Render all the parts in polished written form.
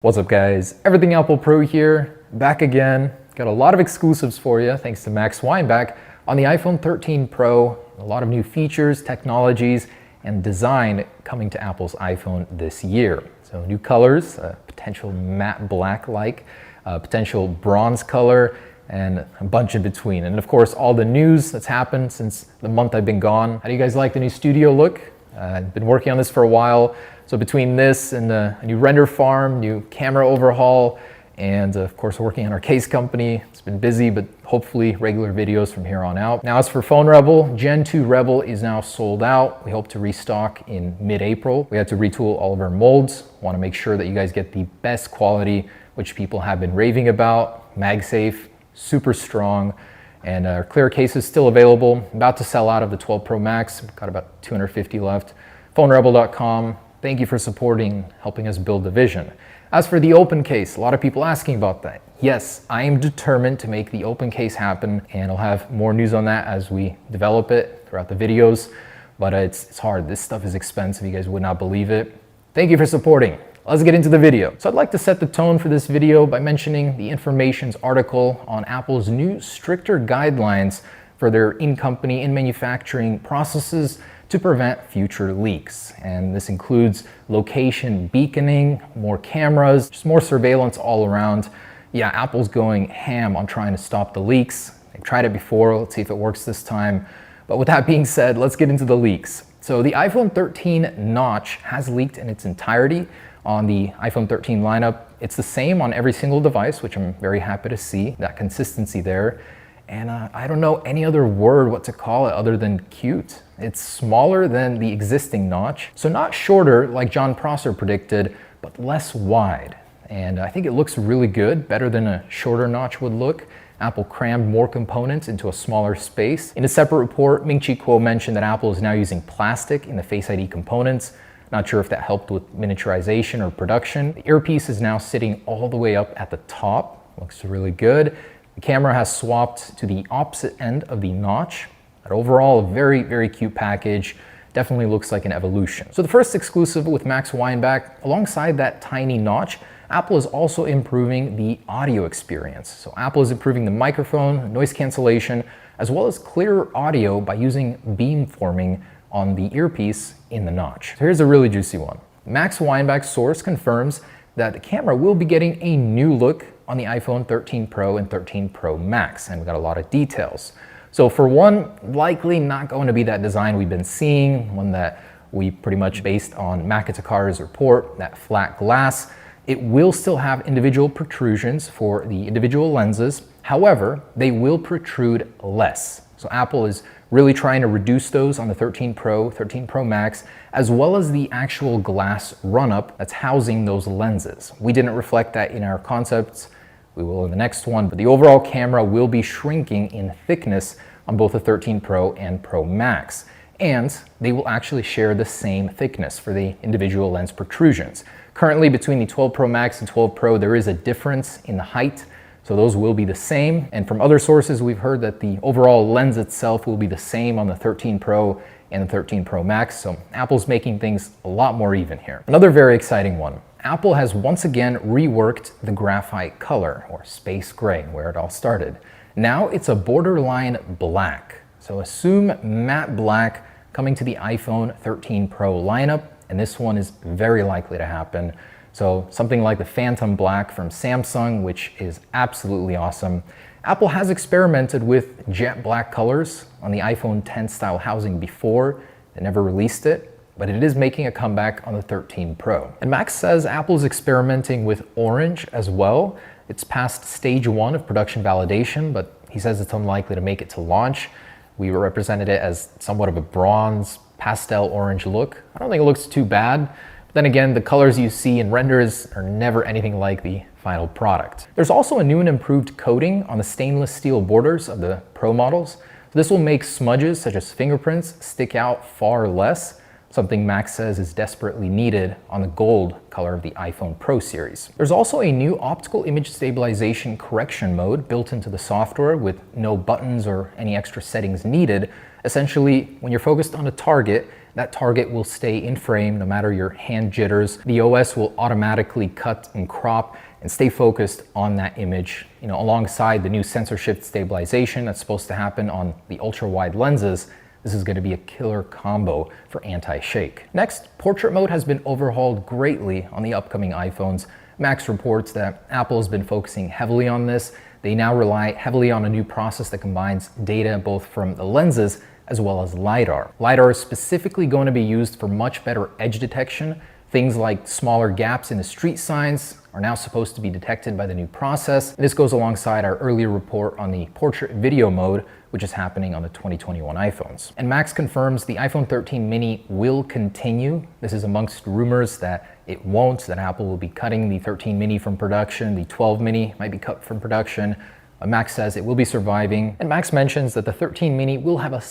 What's up guys, Everything Apple Pro here, back again. Got a lot of exclusives for you thanks to Max Weinbach on the iPhone 13 Pro. A lot of new features, technologies, and design coming to Apple's iPhone this year. So new colors, potential matte black-like, potential bronze color, and a bunch in between. And of course, all the news that's happened since the month I've been gone. How do you guys like the new studio look? I've been working on this for a while. So between this and a new render farm, new camera overhaul, and of course working on our case company, it's been busy, but hopefully regular videos from here on out. Now as for Phone Rebel, Gen 2 Rebel is now sold out. We hope to restock in mid-April. We had to retool all of our molds. Want to make sure that you guys get the best quality, which people have been raving about. MagSafe, super strong, and our clear case is still available. About to sell out of the 12 Pro Max. Got about 250 left. PhoneRebel.com. Thank you for supporting, helping us build the vision. As for the open case, a lot of people asking about that. Yes, I am determined to make the open case happen, and I'll have more news on that as we develop it throughout the videos. But it's hard. This stuff is expensive. You guys would not believe it. Thank you for supporting. Let's get into the video. So I'd like to set the tone for this video by mentioning the Information's article on Apple's new stricter guidelines for their in-company, in-manufacturing processes to prevent future leaks. And this includes location beaconing, more cameras, just more surveillance all around. Yeah, Apple's going ham on trying to stop the leaks. They've tried it before, let's see if it works this time. But with that being said, let's get into the leaks. So the iPhone 13 notch has leaked in its entirety on the iPhone 13 lineup. It's the same on every single device, which I'm very happy to see, that consistency there. And I don't know any other word what to call it other than cute. It's smaller than the existing notch, so not shorter like John Prosser predicted, but less wide. And I think it looks really good, better than a shorter notch would look. Apple crammed more components into a smaller space. In a separate report, Ming-Chi Kuo mentioned that Apple is now using plastic in the Face ID components. Not sure if that helped with miniaturization or production. The earpiece is now sitting all the way up at the top. Looks really good. The camera has swapped to the opposite end of the notch. But overall, a very, very cute package. Definitely looks like an evolution. So the first exclusive with Max Weinbach, alongside that tiny notch, Apple is also improving the audio experience. So Apple is improving the microphone, noise cancellation, as well as clearer audio by using beamforming on the earpiece in the notch. So here's a really juicy one. Max Weinbach's source confirms that the camera will be getting a new look on the iPhone 13 Pro and 13 Pro Max, and we got a lot of details. So for one, likely not going to be that design we've been seeing, one that we pretty much based on Makatakar's report, that flat glass. It will still have individual protrusions for the individual lenses. However, they will protrude less. So Apple is really trying to reduce those on the 13 Pro, 13 Pro Max, as well as the actual glass run-up that's housing those lenses. We didn't reflect that in our concepts. We will in the next one, but the overall camera will be shrinking in thickness on both the 13 Pro and Pro Max. And they will actually share the same thickness for the individual lens protrusions. Currently, between the 12 Pro Max and 12 Pro, there is a difference in the height. So those will be the same. And from other sources, we've heard that the overall lens itself will be the same on the 13 Pro and the 13 Pro Max. So Apple's making things a lot more even here. Another very exciting one. Apple has once again reworked the graphite color, or space gray, where it all started. Now it's a borderline black. So assume matte black coming to the iPhone 13 Pro lineup, and this one is very likely to happen. So something like the Phantom Black from Samsung, which is absolutely awesome. Apple has experimented with jet black colors on the iPhone 10 style housing before. They never released it, but it is making a comeback on the 13 Pro. And Max says Apple is experimenting with orange as well. It's past stage 1 of production validation, but he says it's unlikely to make it to launch. We represented it as somewhat of a bronze pastel orange look. I don't think it looks too bad. But then again, the colors you see in renders are never anything like the final product. There's also a new and improved coating on the stainless steel borders of the Pro models. This will make smudges such as fingerprints stick out far less, something Max says is desperately needed on the gold color of the iPhone Pro series. There's also a new optical image stabilization correction mode built into the software with no buttons or any extra settings needed, Essentially, when you're focused on a target, that target will stay in frame no matter your hand jitters. The OS will automatically cut and crop and stay focused on that image, alongside the new sensor shift stabilization that's supposed to happen on the ultra-wide lenses. This is going to be a killer combo for anti-shake. Next, portrait mode has been overhauled greatly on the upcoming iPhones. Max reports that Apple has been focusing heavily on this. They now rely heavily on a new process that combines data both from the lenses as well as LiDAR. LiDAR is specifically going to be used for much better edge detection. Things like smaller gaps in the street signs are now supposed to be detected by the new process. This goes alongside our earlier report on the portrait video mode, which is happening on the 2021 iPhones. And Max confirms the iPhone 13 mini will continue. This is amongst rumors that it won't, that Apple will be cutting the 13 mini from production, the 12 mini might be cut from production. Max says it will be surviving, and Max mentions that the 13 mini will have a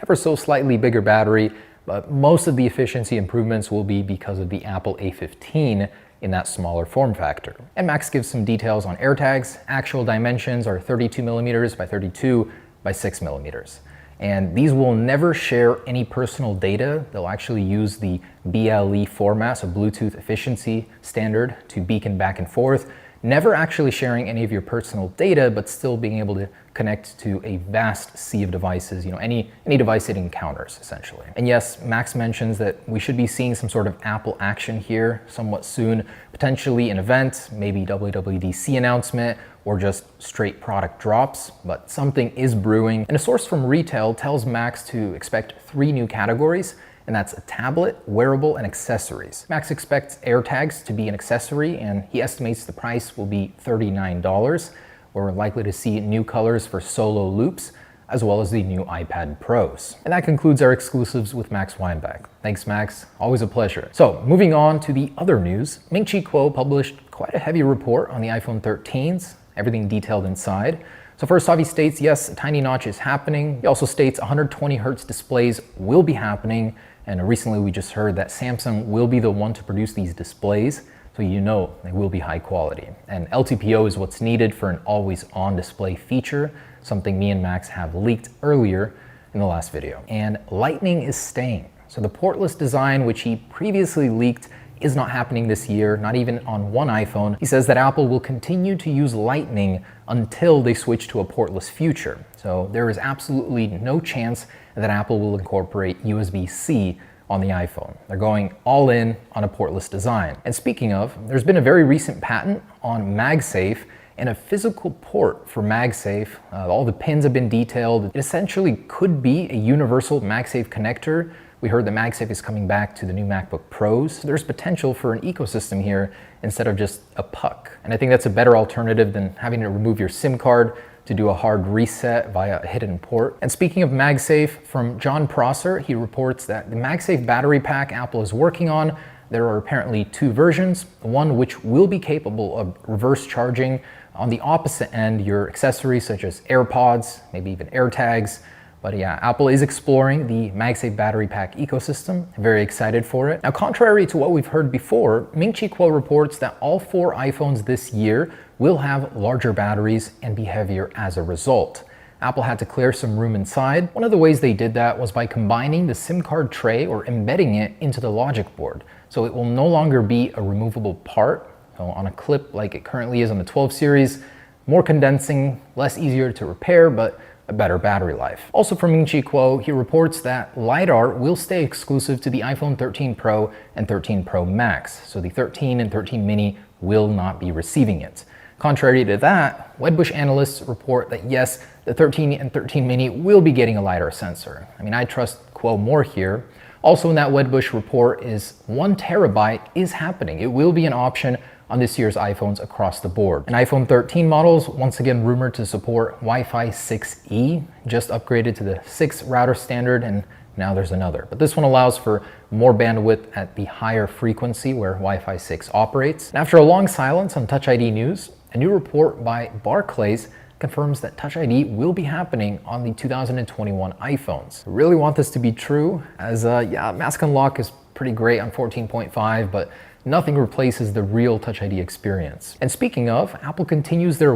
ever so slightly bigger battery, but most of the efficiency improvements will be because of the Apple A15 in that smaller form factor. And Max gives some details on AirTags. Actual dimensions are 32 millimeters by 32 by 6 millimeters. And these will never share any personal data. They'll actually use the BLE format, so Bluetooth efficiency standard, to beacon back and forth. Never actually sharing any of your personal data, but still being able to connect to a vast sea of devices, any device it encounters, essentially. And yes, Max mentions that we should be seeing some sort of Apple action here somewhat soon, potentially an event, maybe WWDC announcement, or just straight product drops, but something is brewing. And a source from retail tells Max to expect 3 new categories, and that's a tablet, wearable, and accessories. Max expects AirTags to be an accessory, and he estimates the price will be $39. We're likely to see new colors for solo loops, as well as the new iPad Pros. And that concludes our exclusives with Max Weinbach. Thanks, Max. Always a pleasure. So, moving on to the other news, Ming-Chi Kuo published quite a heavy report on the iPhone 13s, everything detailed inside. So first off, he states, yes, a tiny notch is happening. He also states 120 Hz displays will be happening. And recently we just heard that Samsung will be the one to produce these displays, so they will be high quality. And LTPO is what's needed for an always-on display feature, something me and Max have leaked earlier in the last video. And Lightning is staying. So the portless design, which he previously leaked, is not happening this year, not even on one iPhone. He says that Apple will continue to use Lightning until they switch to a portless future. So there is absolutely no chance that Apple will incorporate USB-C on the iPhone. They're going all in on a portless design. And speaking of, there's been a very recent patent on MagSafe and a physical port for MagSafe. All the pins have been detailed. It essentially could be a universal MagSafe connector. We heard that MagSafe is coming back to the new MacBook Pros. There's potential for an ecosystem here instead of just a puck. And I think that's a better alternative than having to remove your SIM card to do a hard reset via a hidden port. And speaking of MagSafe, from John Prosser, he reports that the MagSafe battery pack Apple is working on, there are apparently 2 versions, one which will be capable of reverse charging. On the opposite end, your accessories such as AirPods, maybe even AirTags. But yeah, Apple is exploring the MagSafe battery pack ecosystem. I'm very excited for it. Now, contrary to what we've heard before, Ming-Chi Kuo reports that all 4 iPhones this year will have larger batteries and be heavier as a result. Apple had to clear some room inside. One of the ways they did that was by combining the SIM card tray or embedding it into the logic board. So it will no longer be a removable part. So on a clip like it currently is on the 12 series, more condensing, less easier to repair, but a better battery life. Also from Ming-Chi Kuo, he reports that LiDAR will stay exclusive to the iPhone 13 Pro and 13 Pro Max. So the 13 and 13 mini will not be receiving it. Contrary to that, Wedbush analysts report that yes, the 13 and 13 mini will be getting a LiDAR sensor. I mean, I trust Kuo more here. Also in that Wedbush report is 1 terabyte is happening. It will be an option on this year's iPhones across the board. And iPhone 13 models, once again rumored to support Wi-Fi 6E, just upgraded to the 6 router standard, and now there's another. But this one allows for more bandwidth at the higher frequency where Wi-Fi 6 operates. And after a long silence on Touch ID news, a new report by Barclays confirms that Touch ID will be happening on the 2021 iPhones. I really want this to be true, as Mask Unlock is pretty great on 14.5, but nothing replaces the real Touch ID experience. And speaking of, Apple continues their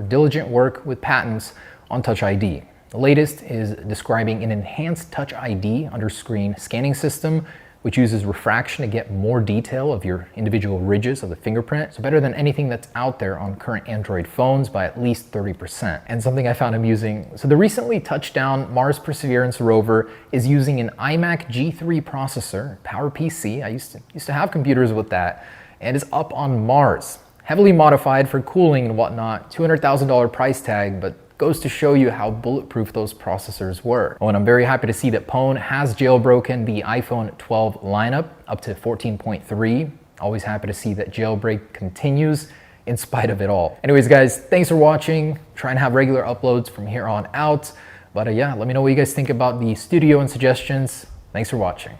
diligent work with patents on Touch ID. The latest is describing an enhanced Touch ID under-screen scanning system, which uses refraction to get more detail of your individual ridges of the fingerprint. So better than anything that's out there on current Android phones by at least 30%. And something I found amusing, so the recently touched down Mars Perseverance rover is using an iMac G3 processor, PowerPC. I used to have computers with that, and is up on Mars. Heavily modified for cooling and whatnot, $200,000 price tag, but goes to show you how bulletproof those processors were. Oh, and I'm very happy to see that Pwn has jailbroken the iPhone 12 lineup up to 14.3. Always happy to see that jailbreak continues in spite of it all. Anyways, guys, thanks for watching. Try and have regular uploads from here on out. But yeah, let me know what you guys think about the studio and suggestions. Thanks for watching.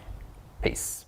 Peace.